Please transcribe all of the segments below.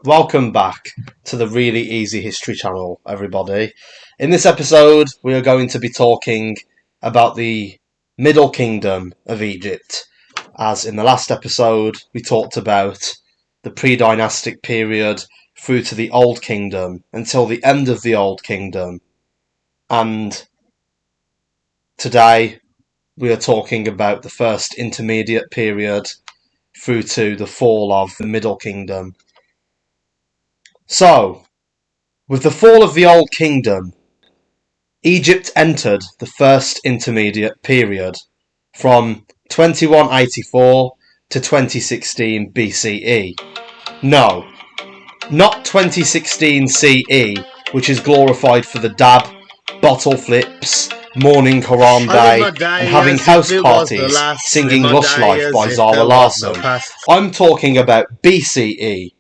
Welcome back to the Really Easy History channel, everybody. In this episode, we are going to be talking about the Middle Kingdom of Egypt. As in the last episode, we talked about the pre-dynastic period through to the Old Kingdom until the end of the Old Kingdom. And today, we are talking about the first intermediate period through to the fall of the Middle Kingdom. So, with the fall of the Old Kingdom, Egypt entered the first intermediate period from 2184 to 2016 BCE. No, not 2016 CE, which is glorified for the dab, bottle flips, morning Quran day, and having house parties singing Lush Life by Zara Larsson. I'm talking about BCE,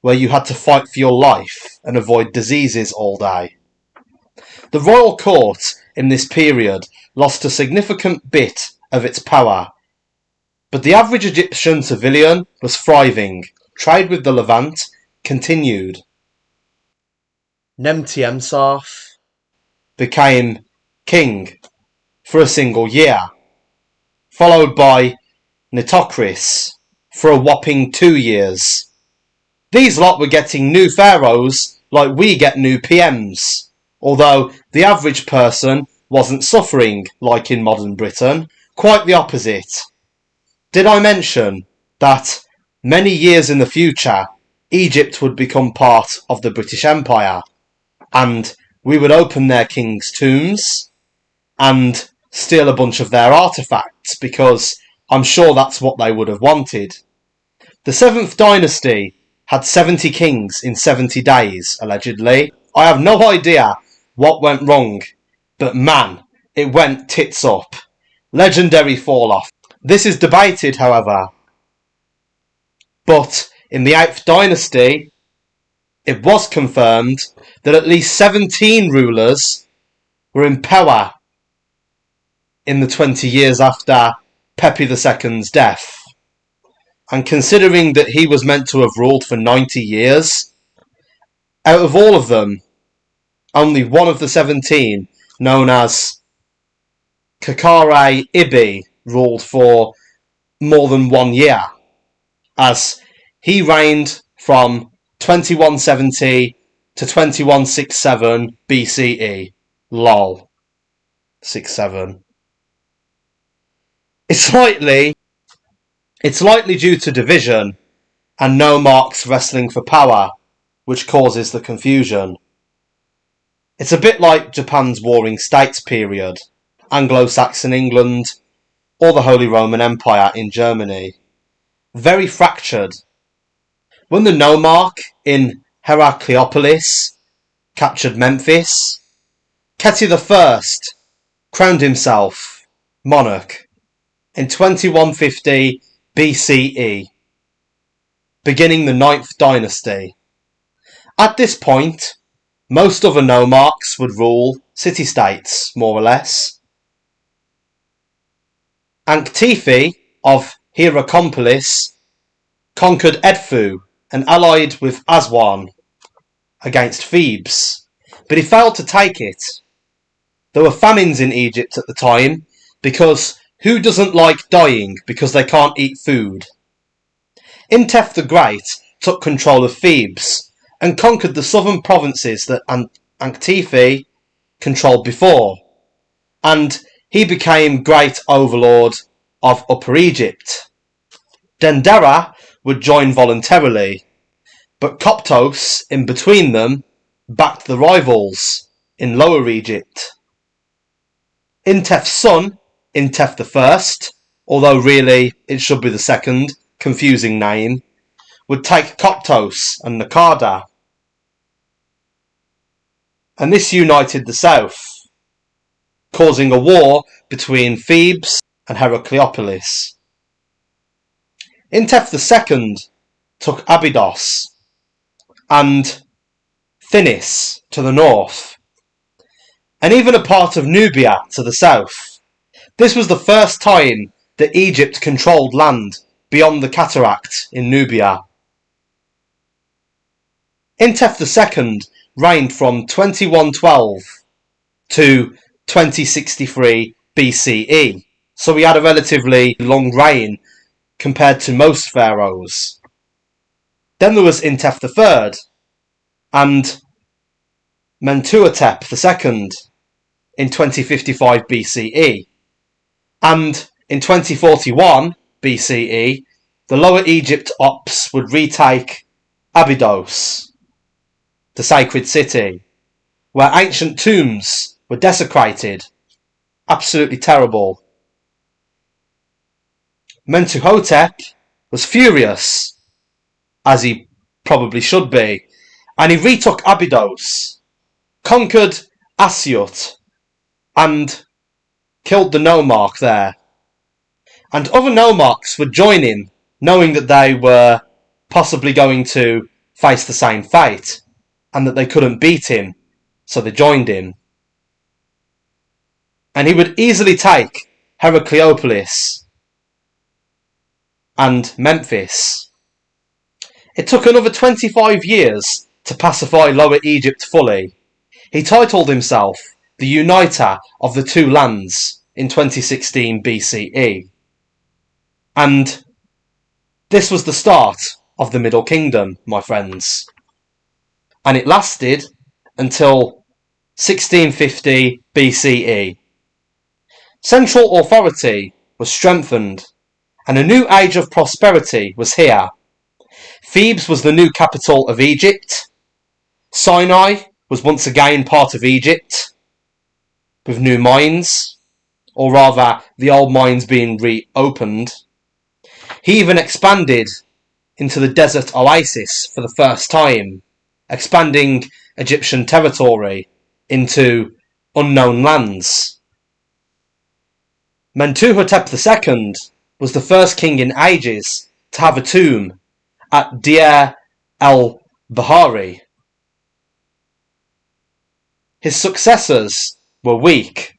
where you had to fight for your life and avoid diseases all day. The royal court in this period lost a significant bit of its power, but the average Egyptian civilian was thriving. Trade with the Levant continued. Nemtiemsaf became king for a single year, followed by Nitocris for a whopping 2 years. These lot were getting new pharaohs like we get new PMs, although the average person wasn't suffering like in modern Britain, quite the opposite. Did I mention that many years in the future, Egypt would become part of the British Empire, and we would open their kings' tombs and steal a bunch of their artefacts, because I'm sure that's what they would have wanted. The 7th dynasty had 70 kings in 70 days, allegedly. I have no idea what went wrong, but man, it went tits up. Legendary fall-off. This is debated, however. But in the 8th dynasty, it was confirmed that at least 17 rulers were in power in the 20 years after Pepi II's death. And considering that he was meant to have ruled for 90 years, out of all of them, only one of the 17, known as Kakare Ibi, ruled for more than 1 year, as he reigned from 2170 to 2167 BCE. Lol. 67. It's likely due to division and nomarchs wrestling for power, which causes the confusion. It's a bit like Japan's Warring States period, Anglo-Saxon England, or the Holy Roman Empire in Germany. Very fractured. When the nomarch in Heracleopolis captured Memphis, Keti I crowned himself monarch in 2150 BCE, beginning the 9th dynasty. At this point, most other nomarchs would rule city-states, more or less. Ankhtifi of Hierakonpolis conquered Edfu and allied with Aswan against Thebes, but he failed to take it. There were famines in Egypt at the time, because who doesn't like dying because they can't eat food? Intef the Great took control of Thebes and conquered the southern provinces that Ankhtifi controlled before, and he became great overlord of Upper Egypt. Dendera would join voluntarily, but Coptos, in between them, backed the rivals in Lower Egypt. Intef's son, Intef I, although really it should be the second, confusing name, would take Coptos and Nakada. And this united the south, causing a war between Thebes and Heracleopolis. Intef II took Abydos and Thinis to the north, and even a part of Nubia to the south. This was the first time that Egypt controlled land beyond the cataract in Nubia. Intef II reigned from 2112 to 2063 BCE, so he had a relatively long reign compared to most pharaohs. Then there was Intef III and Mentuhotep II in 2055 BCE, and in 2041 BCE, the Lower Egypt Ops would retake Abydos, the sacred city, where ancient tombs were desecrated. Absolutely terrible. Mentuhotep was furious, as he probably should be, and he retook Abydos, conquered Asiut, and killed the nomarch there. And other nomarchs would join him, knowing that they were possibly going to face the same fate, and that they couldn't beat him, so they joined him. And he would easily take Heracleopolis and Memphis. It took another 25 years to pacify Lower Egypt fully. He titled himself the Uniter of the Two Lands in 2016 BCE. And this was the start of the Middle Kingdom, my friends. And it lasted until 1650 BCE. Central authority was strengthened, and a new age of prosperity was here. Thebes was the new capital of Egypt. Sinai was once again part of Egypt, with new mines, or rather the old mines being reopened. He even expanded into the desert oasis for the first time, expanding Egyptian territory into unknown lands. Mentuhotep II was the first king in ages to have a tomb at Deir el-Bahari. His successors were weak,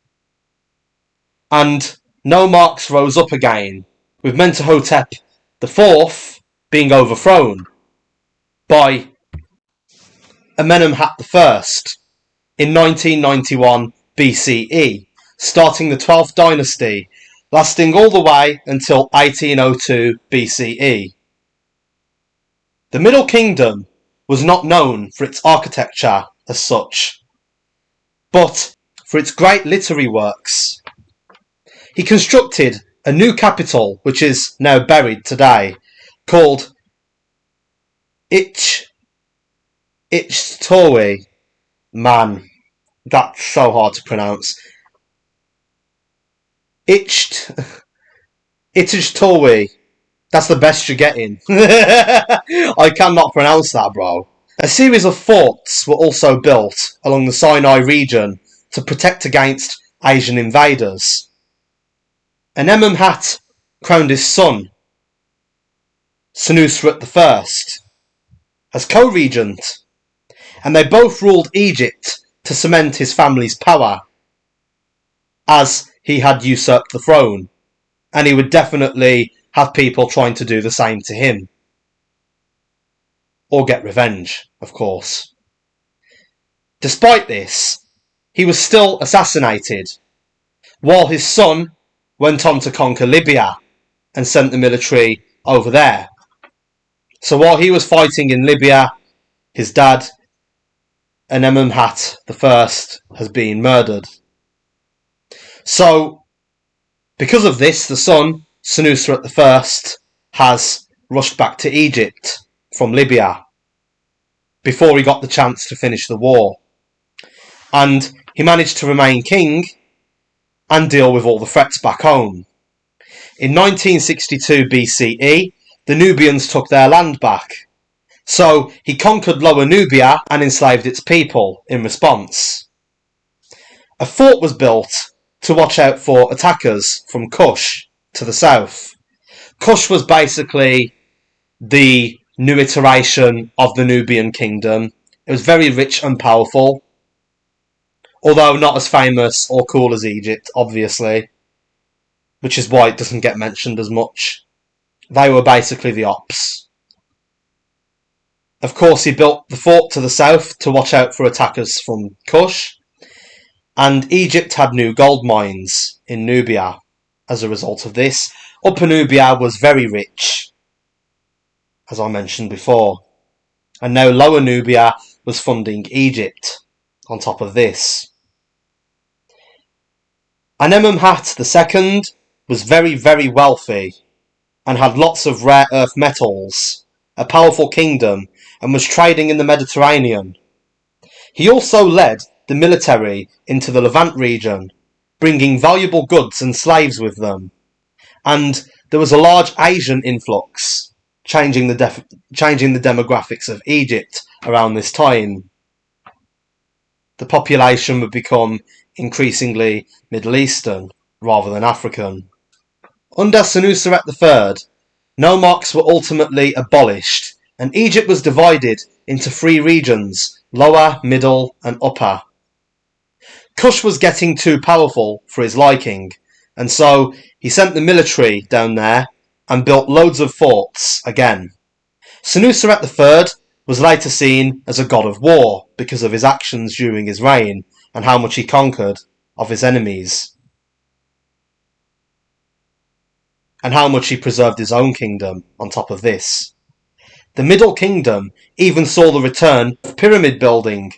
and nomarchs rose up again, with Mentuhotep IV being overthrown by Amenemhat I in 1991 BCE, starting the 12th dynasty, lasting all the way until 1802 BCE. The Middle Kingdom was not known for its architecture as such, but for its great literary works. He constructed a new capital, which is now buried today, called Ichtowi. Man, that's so hard to pronounce. Ichtowi. That's the best you're getting. I cannot pronounce that, bro. A series of forts were also built along the Sinai region to protect against Asian invaders. Amenemhat crowned his son, Senusret I, as co-regent, and they both ruled Egypt to cement his family's power, as he had usurped the throne, and he would definitely have people trying to do the same to him. Or get revenge, of course. Despite this, he was still assassinated, while his son went on to conquer Libya and sent the military over there. So while he was fighting in Libya, his dad, Amenemhat I, has been murdered. So, because of this, the son, Senusret I, has rushed back to Egypt from Libya before he got the chance to finish the war. And he managed to remain king and deal with all the threats back home. In 1962 BCE, the Nubians took their land back. So he conquered Lower Nubia and enslaved its people in response. A fort was built to watch out for attackers from Kush to the south. Kush was basically the new iteration of the Nubian kingdom. It was very rich and powerful, although not as famous or cool as Egypt, obviously, which is why it doesn't get mentioned as much. They were basically the ops. Of course, he built the fort to the south to watch out for attackers from Kush. And Egypt had new gold mines in Nubia. As a result of this, Upper Nubia was very rich, as I mentioned before. And now Lower Nubia was funding Egypt on top of this. Amenemhat II was very, very wealthy and had lots of rare earth metals, a powerful kingdom, and was trading in the Mediterranean. He also led the military into the Levant region, bringing valuable goods and slaves with them. And there was a large Asian influx, changing the demographics of Egypt around this time. The population would become increasingly Middle Eastern rather than African. Under Senuseret III, nomarchs were ultimately abolished, and Egypt was divided into 3 regions: Lower, Middle, and Upper. Kush was getting too powerful for his liking, and so he sent the military down there and built loads of forts again. Senuseret III was later seen as a god of war because of his actions during his reign and how much he conquered of his enemies, and how much he preserved his own kingdom on top of this. The Middle Kingdom even saw the return of pyramid building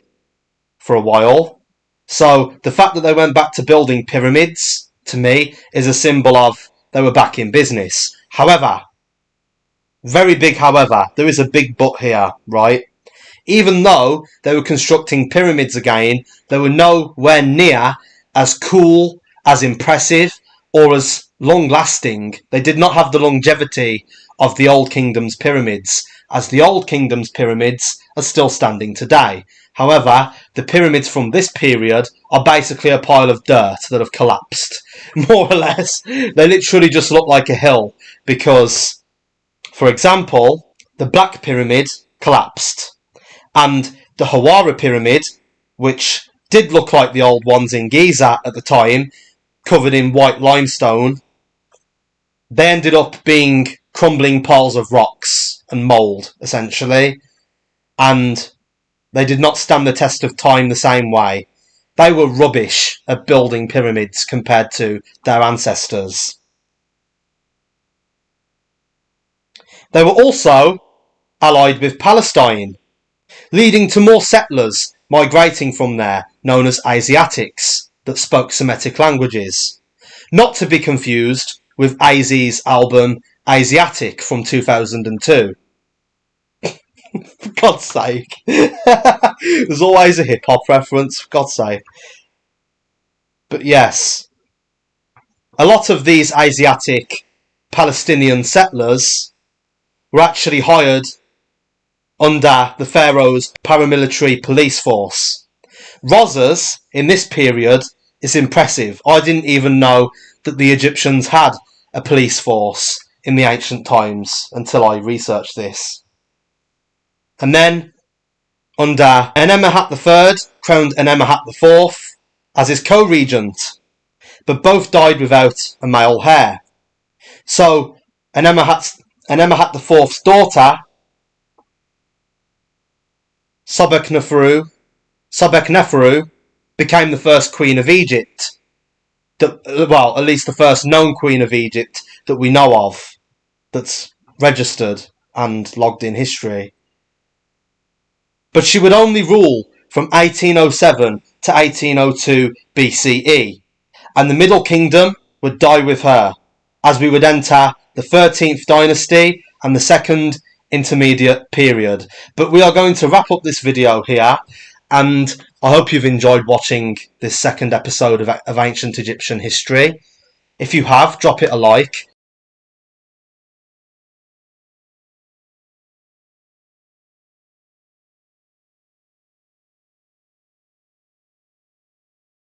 for a while, so the fact that they went back to building pyramids, to me, is a symbol of they were back in business. However, very big however, there is a big but here, right? Even though they were constructing pyramids again, they were nowhere near as cool, as impressive, or as long-lasting. They did not have the longevity of the Old Kingdom's pyramids, as the Old Kingdom's pyramids are still standing today. However, the pyramids from this period are basically a pile of dirt that have collapsed. More or less, they literally just look like a hill because, for example, the Black Pyramid collapsed, and the Hawara Pyramid, which did look like the old ones in Giza at the time, covered in white limestone, they ended up being crumbling piles of rocks and mould, essentially, and they did not stand the test of time the same way. They were rubbish at building pyramids compared to their ancestors. They were also allied with Palestine, leading to more settlers migrating from there, known as Asiatics, that spoke Semitic languages. Not to be confused with AZ's album Asiatic from 2002. For God's sake. There's always a hip-hop reference, for God's sake. But yes, a lot of these Asiatic Palestinian settlers were actually hired under the Pharaoh's paramilitary police force. Rosas, in this period, is impressive. I didn't even know that the Egyptians had a police force in the ancient times until I researched this. And then, under Amenemhat III, crowned Amenemhat IV as his co-regent, but both died without a male heir. So, Amenemhat IV's daughter, Sobekneferu, became the first queen of Egypt. Well, at least the first known queen of Egypt that we know of, that's registered and logged in history. But she would only rule from 1807 to 1802 BCE, and the Middle Kingdom would die with her, as we would enter the 13th dynasty and the second intermediate period. But we are going to wrap up this video here, and I hope you've enjoyed watching this second episode of Ancient Egyptian History. If you have, drop it a like,